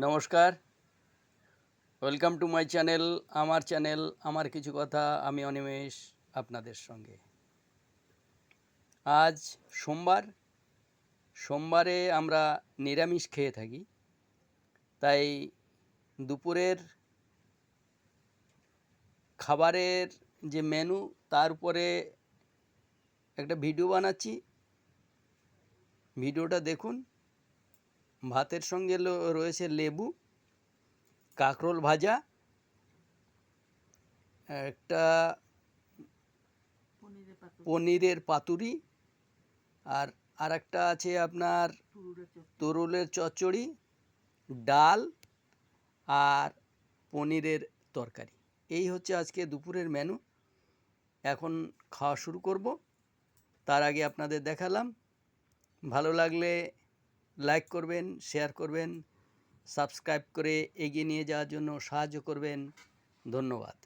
নমস্কার, welcome to my channel. আমার channel আমার কিছু কথা, আমি অনিমেষ আপনাদের সঙ্গে। আজ সোমবারে আমরা নিরামিষ খেয়ে থাকি, তাই দুপুরের খাবারের যে মেনু তার উপরে একটা ভিডিও বানাচ্ছি, ভিডিওটা দেখুন। ভাতের সঙ্গে রয়েছে লেবু, কাঁকরোল ভাজা, একটা পনিরের পাতুরি, আর একটা আছে আপনার তরুলের চচ্চড়ি, ডাল আর পনিরের তরকারি। এই হচ্ছে আজকে দুপুরের মেনু। এখন খাওয়া শুরু করব। তার আগে আপনাদের দেখালাম, ভালো লাগলে লাইক করবেন, শেয়ার করবেন, সাবস্ক্রাইব করে এগিয়ে নিয়ে যাওয়ার জন্য সাহায্য করবেন। ধন্যবাদ।